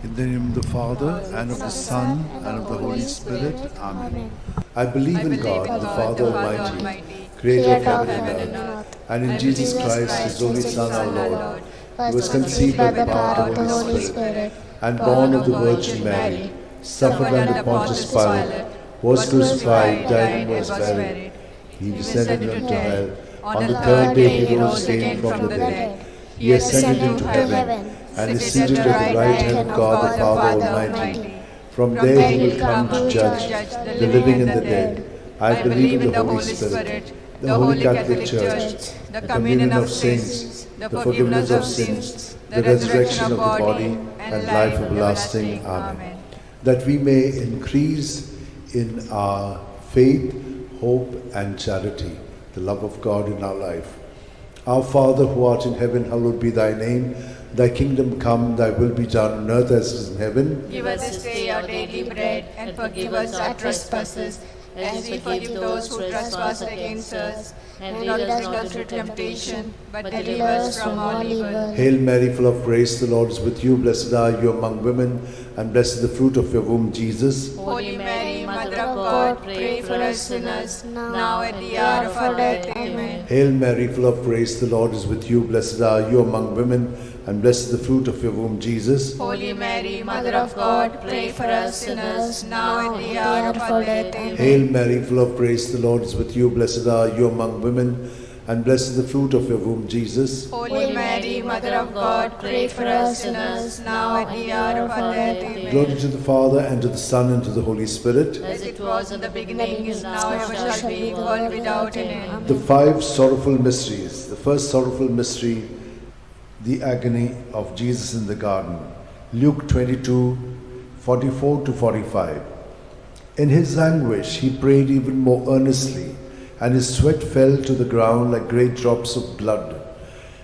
In the name of the Father, and of the Son, and of the Holy Spirit. Amen. I believe in God, the Father Almighty, creator of heaven and earth, and in Jesus Christ, his only Son, our Lord, who was conceived by the power of the Holy Spirit, and born of the Virgin Mary, suffered under Pontius Pilate, was crucified, died, and was buried. He descended into hell. On the third day he rose again from the dead. He ascended into heaven, and is seated at the right hand of God the Father Almighty. From there he will come to judge the living and the dead. I believe in the Holy Spirit, the Holy Catholic Church, the communion of saints, the forgiveness of sins, the resurrection of the body, and life everlasting. Amen. That we may increase in our faith, hope, and charity, the love of God in our life. Our Father who art in heaven, hallowed be thy name. Thy kingdom come, thy will be done on earth as it is in heaven. Give us this day our daily bread, and forgive us our trespasses, as we forgive those who trespass against us. And lead us not into temptation, but deliver us from all evil. Hail Mary, full of grace, the Lord is with you. Blessed are you among women, and blessed is the fruit of your womb, Jesus. Holy Mary, Mother of God, pray for us sinners, now at the hour of our death. Amen. Hail Mary, full of grace, the Lord is with you. Blessed are you among women, and blessed is the fruit of your womb, Jesus. Holy Mary, Mother of God, pray for us sinners, now at the hour of our death. Amen. Hail Mary, full of grace, the Lord is with you. Blessed are you among women, and blessed is the fruit of your womb, Jesus. Holy Mary, Mother of God, pray for us sinners, now at the hour of our death. Amen. Glory to the Father, and to the Son, and to the Holy Spirit. As it was in the beginning, is now, ever shall be, world without an end. The five sorrowful mysteries. The first sorrowful mystery, the agony of Jesus in the garden. Luke 22, 44 to 45. In his anguish, he prayed even more earnestly, and his sweat fell to the ground like great drops of blood.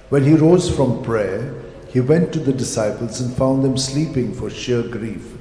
When he rose from prayer, he went to the disciples and found them sleeping for sheer grief.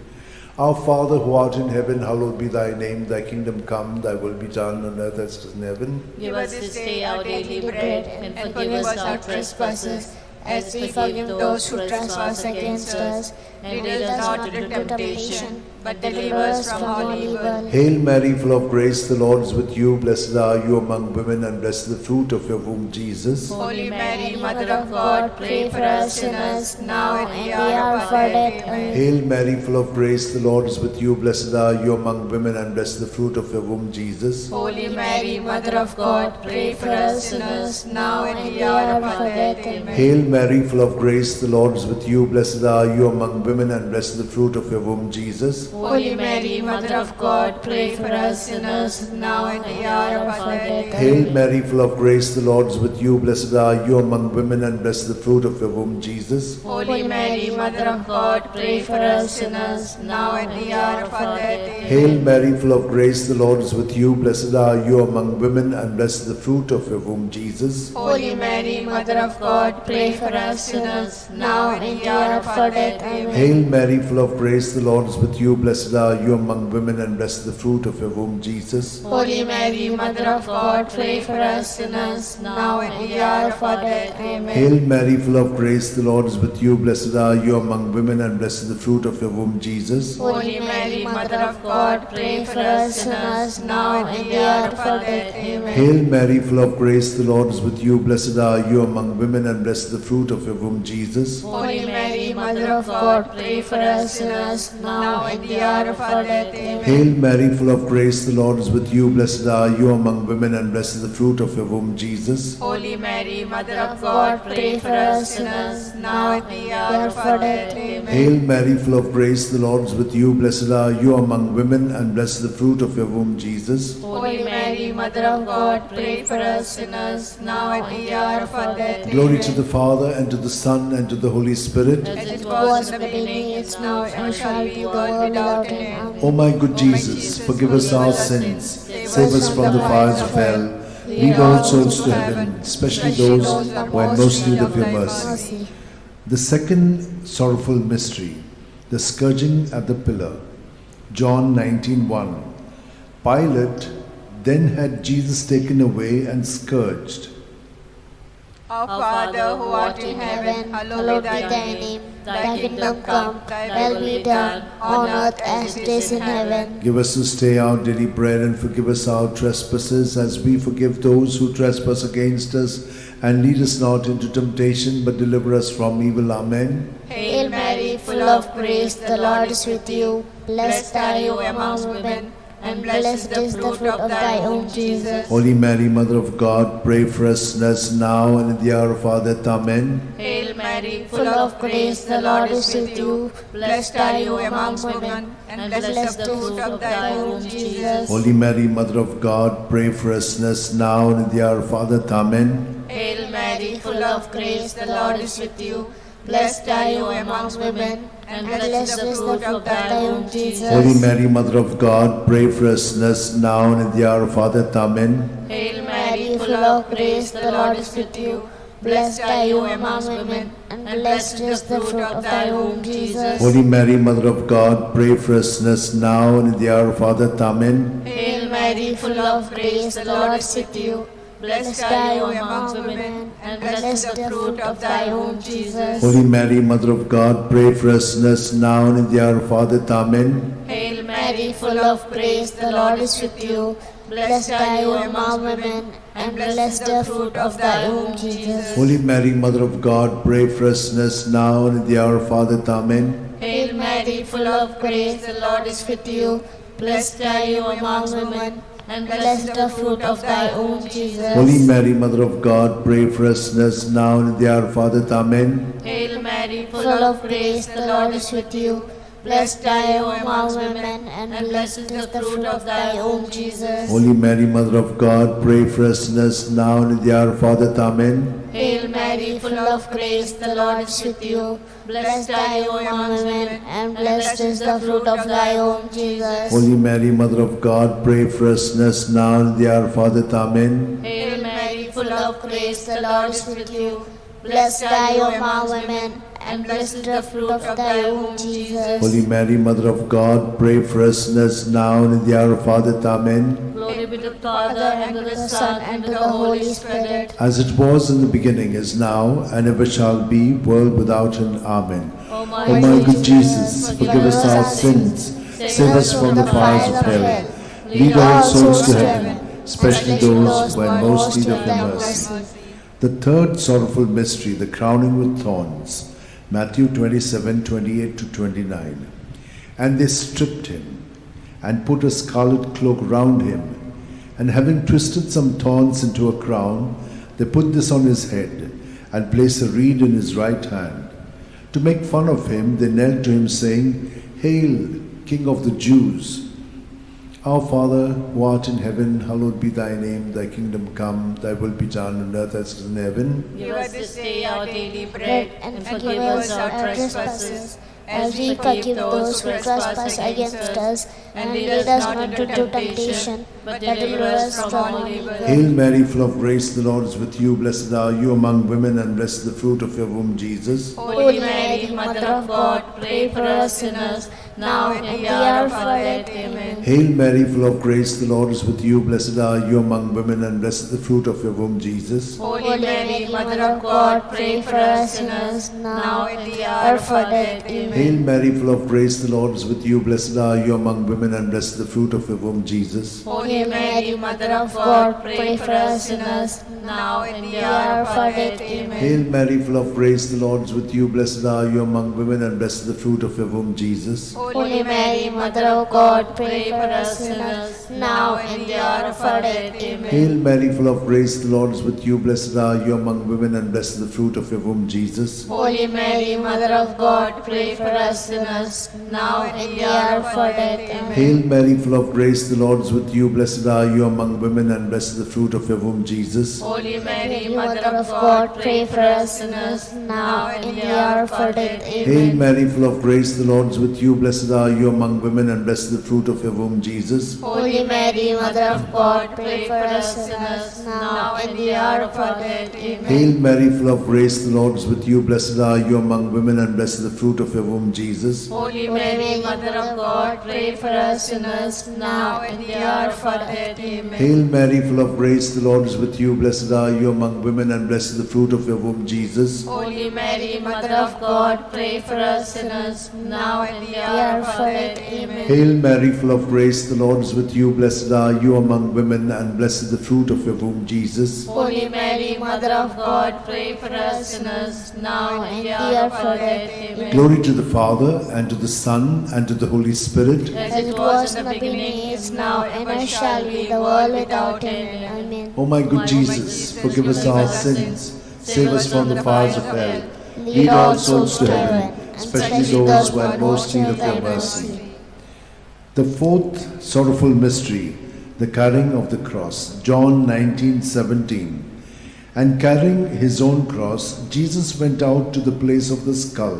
Our Father who art in heaven, hallowed be thy name. Thy kingdom come, thy will be done on earth as it is in heaven. Give us this day our daily bread, and forgive us our trespasses, as we forgive those who trespass against us. And lead us not into temptation, but deliver us from all evil. Hail Mary, full of grace, the Lord is with you. Blessed are you among women, and blessed is the fruit of your womb, Jesus. Holy Mary, Mother of God, pray for us sinners, now at the hour of our death. Amen. Hail Mary, full of grace, the Lord is with you. Blessed are you among women, and blessed is the fruit of your womb, Jesus. Holy Mary, Mother of God, pray for us sinners, now at the hour of our death. Amen. Hail Mary, full of grace, the Lord is with you. Blessed are you among women, and blessed is the fruit of your womb, Jesus. Holy Mary, Mother of God, pray for us sinners, now at the hour of our death. Hail Mary, full of grace, the Lord is with you. Blessed are you among women, and blessed is the fruit of your womb, Jesus. Holy Mary, Mother of God, pray for us sinners, now at the hour of our death. Hail Mary, full of grace, the Lord is with you. Blessed are you among women, and blessed is the fruit of your womb, Jesus. Holy Mary, Mother of God, pray for us sinners, now at the hour of our death. Amen. Hail Mary, full of grace, the Lord is with you. Blessed are you among women, and blessed is the fruit of your womb, Jesus. Holy Mary, Mother of God, pray for us sinners, now at the hour of our death. Amen. Hail Mary, full of grace, the Lord is with you. Blessed are you among women, and blessed is the fruit of your womb, Jesus. Holy Mary, Mother of God, pray for us sinners, now at the hour of our death. Amen. Hail Mary, full of grace, the Lord is with you. Blessed are you among women, and blessed is the fruit of your womb, Jesus. Holy Mary, Mother of God, pray for us sinners, now at the hour of our death. Amen. Hail Mary, full of grace, the Lord is with you. Blessed are you among women, and blessed is the fruit of your womb, Jesus. Holy Mary, Mother of God, pray for us sinners, now at the hour of our death. Amen. Hail Mary, full of grace, the Lord is with you. Blessed are you among women, and blessed is the fruit of your womb, Jesus. Holy Mary, Mother of God, pray for us sinners, now at the hour of our death. Glory to the Father, and to the Son, and to the Holy Spirit. As it was in the beginning, is now, and shall be, world without an end. O my good Jesus, forgive us our sins, save us from the fires of hell, lead all souls to heaven, especially those who are in most need of your mercy. The second sorrowful mystery, the scourging at the pillar. John 19:1. Pilate then had Jesus taken away and scourged. Our Father who art in heaven, hallowed be thy name. Thy kingdom come, thy will be done, on earth as it is in heaven. Give us this day our daily bread, and forgive us our trespasses as we forgive those who trespass against us. And lead us not into temptation, but deliver us from evil. Amen. Hail Mary, full of grace, the Lord is with you. Blessed are you among women, and blessed is the fruit of thy womb, Jesus. Holy Mary, Mother of God, pray for us sinners now and in the hour of our death. Amen. Hail Mary, full of grace, the Lord is with you. Blessed are you among women, and blessed is the fruit of thy womb, Jesus. Holy Mary, Mother of God, pray for us sinners now and in the hour of our death. Amen. Hail Mary, full of grace, the Lord is with you. Blessed are you among women, and blessed is the fruit of thy womb, Jesus. Holy Mary, Mother of God, pray for us sinners now and in the hour of our death. Amen. Hail Mary, full of grace, the Lord is with you. Blessed are you among women, and blessed is the fruit of thy womb, Jesus. Holy Mary, Mother of God, pray for us sinners now and in the hour of our death. Amen. Hail Mary, full of grace, the Lord is with you. Blessed are you among women, and blessed is the fruit of thy womb, Jesus. Holy Mary, Mother of God, pray for us sinners now and in the hour of our death. Amen. Hail Mary, full of grace, the Lord is with you. Blessed are you among women, and blessed is the fruit of thy womb, Jesus. Holy Mary, Mother of God, pray for us sinners now and in the hour of our death. Amen. Hail Mary, full of grace, the Lord is with you. Blessed are you among women, and blessed is the fruit of thy womb, Jesus. Holy Mary, Mother of God, pray for us sinners now and in the hour of our death. Amen. Hail Mary, full of grace, the Lord is with you. Blessed are you among women, and blessed is the fruit of thy womb, Jesus. Holy Mary, Mother of God, pray for us sinners now and in the hour of our death. Amen. Hail Mary, full of grace, the Lord is with you. Blessed are you among women, and blessed is the fruit of thy womb, Jesus. Holy Mary, Mother of God, pray for us sinners now and in the hour of our death. Amen. Hail Mary, full of grace, the Lord is with you. Blessed are you among women, and blessed is the fruit of thy womb, Jesus. Holy Mary, Mother of God, pray for us sinners now and in the hour of our death. Amen. Glory be to the Father, and to the Son, and to the Holy Spirit. As it was in the beginning, is now, and ever shall be, world without end. Amen. O O my good Jesus, forgive us our sins, save us from the fires of hell, lead all souls to heaven, especially those who are in most need of your mercy. The third sorrowful mystery, the crowning with thorns. Matthew 27:28-29. And they stripped him, and put a scarlet cloak round him, and having twisted some thorns into a crown, they put this on his head, and placed a reed in his right hand. To make fun of him, they knelt to him, saying, Hail, King of the Jews! Our Father, who art in heaven, hallowed be thy name. Thy kingdom come, thy will be done on earth as it is in heaven. Give us this day our daily bread, and forgive us our trespasses, as we forgive those who trespass against us. And lead us not into temptation, but deliver us from evil. Hail Mary, full of grace, the Lord is with you. Blessed are you among women, and blessed is the fruit of your womb, Jesus. Holy Mary, Mother of God, pray for us sinners, now and in the hour of our death. Amen. Hail Mary, full of grace, the Lord is with you. Blessed are you among women, and blessed is the fruit of your womb, Jesus. Holy Mary, Mother of God, pray for us sinners, now and in the hour of our death. Amen. Hail Mary, full of grace, the Lord is with you. Blessed are you among women, and blessed is the fruit of your womb, Jesus. Holy Mary, Mother of God, pray for us sinners, now and in the hour of our death. Amen. Hail Mary, full of grace, the Lord is with you. Blessed are you among women, and blessed is the fruit of your womb, Jesus. Holy Mary, Mother of God, pray for us sinners, now and in the hour of our death. Amen. Hail Mary, full of grace, the Lord is with you. Blessed are you among women, and blessed is the fruit of your womb, Jesus. Holy Mary, Mother of God, pray for us sinners, now and in the hour of our death. Amen. Hail Mary, full of grace, the Lord is with you. Blessed are you among women, and blessed is the fruit of your womb, Jesus. Holy Mary, Mother of God, pray for us sinners, now and in the hour of our death. Amen. Hail Mary, full of grace, the Lord is with you. Blessed blessed are you among women, and blessed is the fruit of your womb, Jesus. Holy Mary, Mother of God, pray for us sinners, now and the hour of our death. Amen. Hail Mary, full of grace, the Lord is with you. Blessed are you among women, and blessed is the fruit of your womb, Jesus. Holy Mary, Mother of God, pray for us sinners, now and the hour of our death. Amen. Hail Mary, full of grace, the Lord is with you. Blessed are you among women, and blessed is the fruit of your womb, Jesus. Holy Mary, Mother of God, pray for us sinners, now and the hour of our death. Amen. Hail Mary, full of grace, the Lord is with you. Blessed are you among women, and blessed is the fruit of your womb, Jesus. Holy Mary, Mother of God, pray for us sinners, now and the hour of our death. Amen. Glory to the Father, and to the Son, and to the Holy Spirit. As it was in the beginning, is now, and ever shall be, the world without end. Amen. O my good Jesus, forgive us our sins, save us from the fires of hell, lead all souls to heaven, especially those who have most need of your mercy. The fourth sorrowful mystery, the carrying of the cross. John 19:17. And carrying his own cross, Jesus went out to the place of the skull,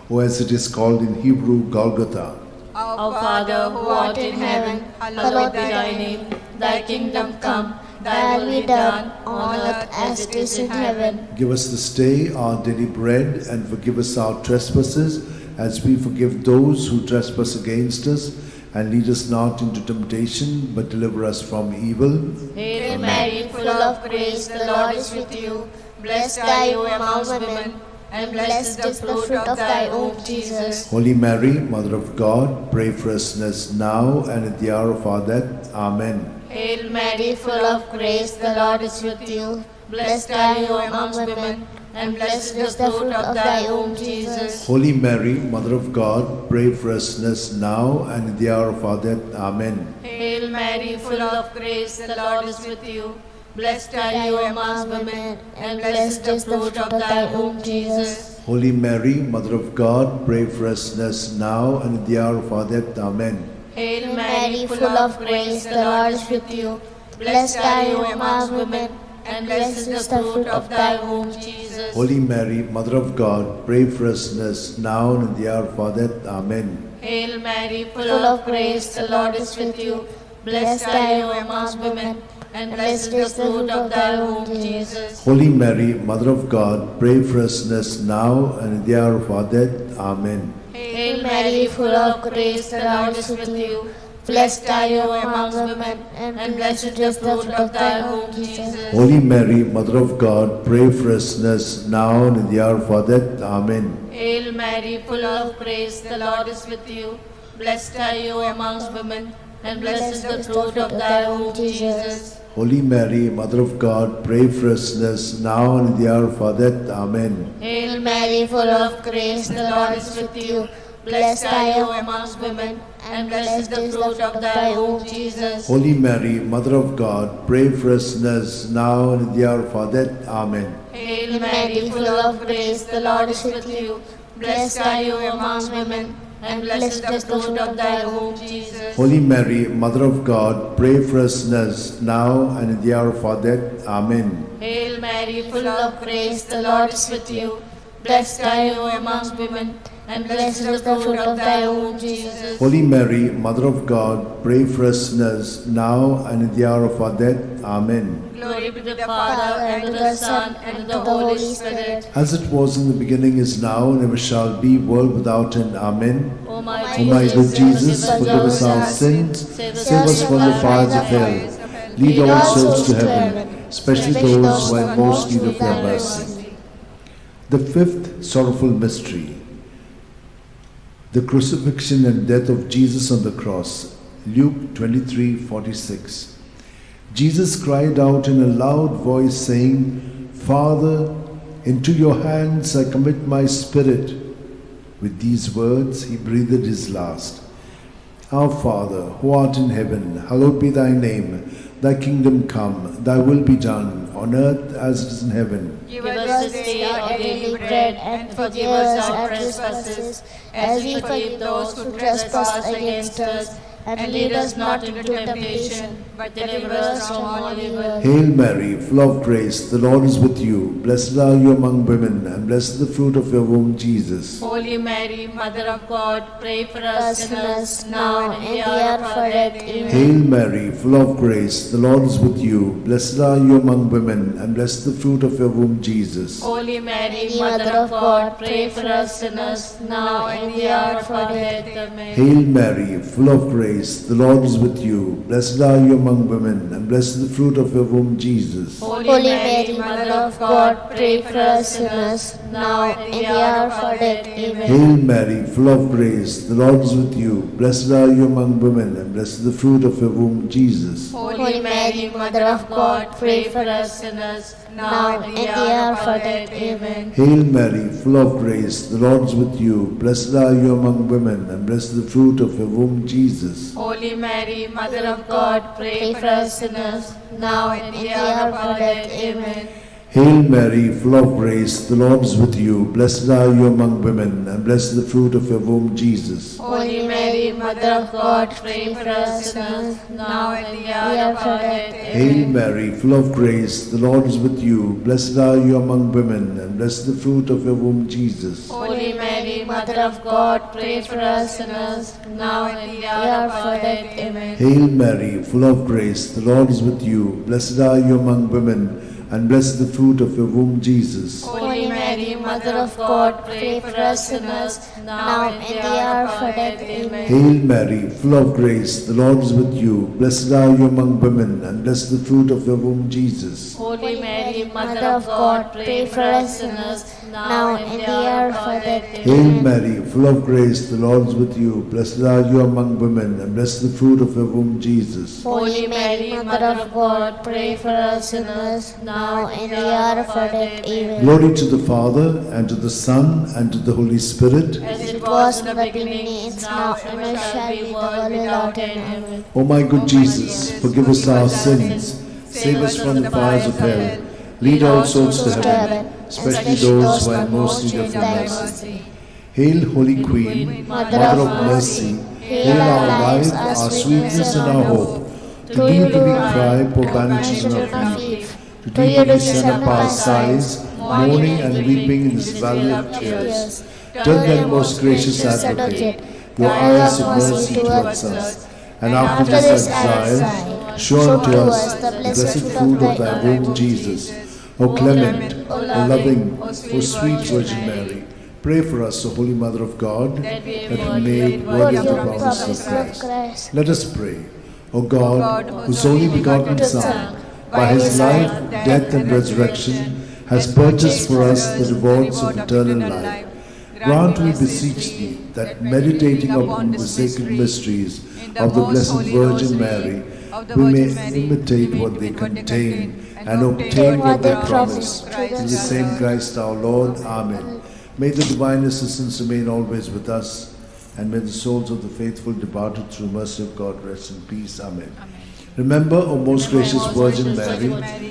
or as it is called in Hebrew, Golgotha. Our Father, who art in heaven, hallowed be thy name. Thy kingdom come, thy will be done, on earth as it is in heaven. Give us this day our daily bread, and forgive us our trespasses, as we forgive those who trespass against us. And lead us not into temptation, but deliver us from evil. Hail Mary, full of grace, the Lord is with you. Blessed are you among women, and blessed is the fruit of thy womb, Jesus. Holy Mary, Mother of God, pray for us sinners now and at the hour of our death. Amen. Hail Mary, full of grace, the Lord is with you. Blessed are you among women, and blessed is the fruit of thy womb, Jesus. Holy Mary, Mother of God, pray for us sinners now and at the hour of our death. Amen. Hail Mary, full of grace, the Lord is with you. Blessed are you among women, and blessed is the fruit of thy womb, Jesus. Holy Mary, Mother of God, pray for us sinners now and at the hour of our death. Amen. Hail Mary, full of grace, the Lord is with you. Blessed are you among women, and blessed is the fruit of thy womb, Jesus. Holy Mary, Mother of God, pray for us sinners now and at the hour of our death. Amen. Hail Mary, full of grace, the Lord is with you. Blessed are you among women, and blessed is the fruit of thy womb, Jesus. Holy Mary, Mother of God, pray for us sinners now and at the hour of our death. Amen. Hail Mary, full of grace, the Lord is with you. Blessed are you among women, and blessed is the fruit of thy womb, Jesus. Holy Mary, Mother of God, pray for us sinners now and at the hour of our death. Amen. Hail Mary, full of grace, the Lord is with you. Blessed are you among women, and blessed is the fruit of thy womb, Jesus. Holy Mary, Mother of God, pray for us sinners now and at the hour of our death. Amen. Hail Mary, full of grace, the Lord is with you. Blessed are you among women, and blessed is the fruit of thy womb, Jesus. Holy Mary, Mother of God, pray for us sinners now and at the hour of our death. Amen. Hail Mary, full of grace, the Lord is with you. Blessed are you among women, and blessed is the fruit of thy womb, Jesus. Holy Mary, Mother of God, pray for us sinners now and at the hour of our death. Amen. Hail Mary, full of grace, the Lord is with you. Blessed are you among women, and blessed is the fruit of thy womb, Jesus. Holy Mary, Mother of God, pray for us sinners now and at the hour of our death. Amen. Glory be to the Father, and to the Son, and to the Holy Spirit. As it was in the beginning, is now, and ever shall be, world without end. Amen. O my O my good Jesus, forgive us our sins, save us from the fires of hell, lead all souls to heaven, especially those who have most need of your mercy. The fifth sorrowful mystery, the crucifixion and death of Jesus on the cross. Luke 23:46. Jesus cried out in a loud voice, saying, Father, into your hands I commit my spirit. With these words he breathed his last. Our Father, who art in heaven, hallowed be thy name. Thy kingdom come, thy will be done, on earth as it is in heaven. Give us this day our daily bread, and forgive us our trespasses, as we forgive those who trespass against us. and lead us not into temptation, but deliver us from all evil. Hail Mary, full of grace, the Lord is with you. Blessed are you among women, and blessed is the fruit of your womb, Jesus. Holy Mary, Mother of God, pray for us sinners, now and and in the the hour hour of of our our death. death. Amen. Hail Mary, full of grace, the Lord is with you. Blessed are you among women, and blessed is the fruit of your womb, Jesus. Holy Mary, Mother Mother of of God, pray for us sinners, now and in the hour of our death. Amen. Hail Mary, full of grace, the Lord is with you. Blessed are you among women, and blessed is the fruit of your womb, Jesus. Holy Holy Mary, Mother of God, pray for us sinners, now and in the hour of our death. Amen. Hail Mary, full of grace, the Lord is with you. Blessed are you among women, and blessed is the fruit of your womb, Jesus. Holy Mary, Mother of God, pray for us sinners, now and in the hour of our death. Amen. Hail Mary, full of grace, the Lord is with you. Blessed are you among women, and blessed is the fruit of your womb, Jesus. Holy Mary, Mother of God, pray for us sinners, now and in the hour of our death. Amen. Hail Mary, full of grace, the Lord is with you. Blessed are you among women, and blessed is the fruit of your womb, Jesus. Holy Mary, Mother of God, pray for us sinners, now and in the hour of our death. Hail Mary, full of grace, the Lord is with you. Blessed are you among women, and blessed is the fruit of your womb, Jesus. Holy Mary, Mother of God, pray for us sinners, now and in the hour of our death. Amen. Hail Mary, full of grace, the Lord is with you. Blessed are you among women, and blessed is the fruit of your womb, Jesus. Holy Mary, Mother of God, pray for us sinners, now and in the hour of our death. Amen. Hail Mary, full of grace, the Lord is with you. Blessed are you among women, and blessed is the fruit of your womb, Jesus. Holy Mary, Mother of God, pray for us sinners, now and in the hour of our death. Hail Amen. Mary, full of grace, the Lord is with you. Blessed are you among women, and blessed is the fruit of your womb, Jesus. Holy Mary, Mother of God, pray for us sinners, now and in the hour of our death. Amen. Glory to the Father, and to the Son, and to the Holy Spirit. As it was in the beginning, is now, and ever shall be, world without end. Amen. O my good Jesus, forgive us our sins, save us from the fires of hell, lead all souls to heaven, especially those who are in most need of your mercy. Hail, Holy Queen, Mother of mercy, hail our life, our sweetness, and our hope. To thee do we cry, poor banished children of Eve. To thee do we send up our sighs, mourning and weeping in this valley of tears. Turn then, most gracious Advocate, your eyes of mercy towards us, and after this exile, show unto us the blessed fruit of thy womb, Jesus. O clement, O loving, O sweet Virgin Mary, pray for us, O Holy Mother of God, that we may be made worthy of the promise of Christ. Let us pray. O God, whose only begotten Son, by his life, death, and resurrection, has purchased for us the rewards of eternal life, grant, we beseech thee, that meditating upon the sacred mysteries of the Blessed Virgin Mary, we may imitate what they contain and obtain what they promise. In the same Christ our Lord. Amen. May the divine assistance remain always with us, and may the souls of the faithful departed through mercy of God rest in peace. Amen. Remember, O most gracious Virgin Mary,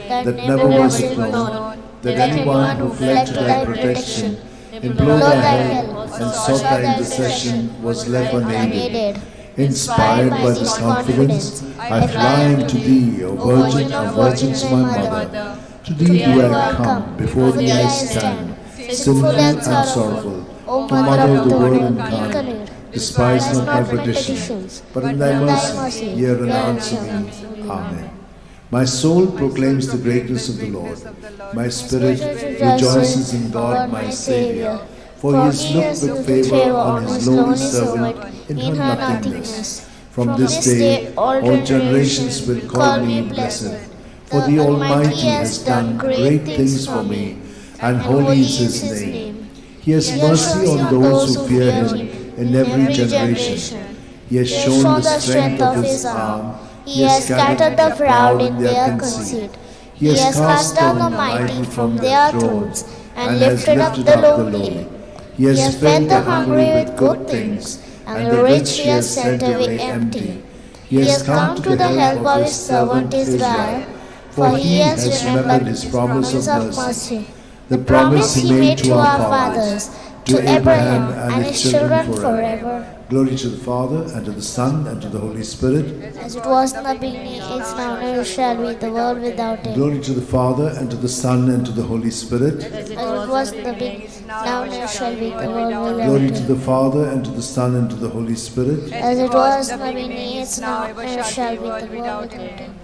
that never was it known that anyone who fled to thy protection, implored thy help, and sought thy intercession was left unaided. Inspired by this confidence, I fly unto thee, O Virgin of Virgins, my Mother. To thee do I come, before thee I stand, sinful and sorrowful. O Mother of the Word incarnate, despise not my petitions, but in thy mercy hear and answer me. Amen. My soul proclaims the greatness of the Lord. My spirit rejoices in God my Saviour, for he has looked with favour on his lowly servant in her nothingness. From this day all generations will call me blessed, for the Almighty has done great things for me, and holy is his name. He has mercy on those who fear him in every generation. He has shown the strength of his arm. He has scattered the proud in their conceit. He has cast down the mighty from their thrones, and lifted up the lowly. He has fed the hungry with good things, and the rich he has sent away empty. He has come to the help of his servant Israel, for he has remembered his promise of mercy, the promise he made to our fathers, to Abraham and his children forever. Glory to the Father, and to the Son, and to the Holy Spirit. As it was in the beginning, is now, and ever shall be, the world without end. Glory to the Father, and to the Son, and to the Holy Spirit. As it was in the beginning, now, and ever shall be, the world without Glory end. to the Father, and to the Son, and to the Holy Spirit. As it was in the beginning, is now, and ever shall be, the world without end.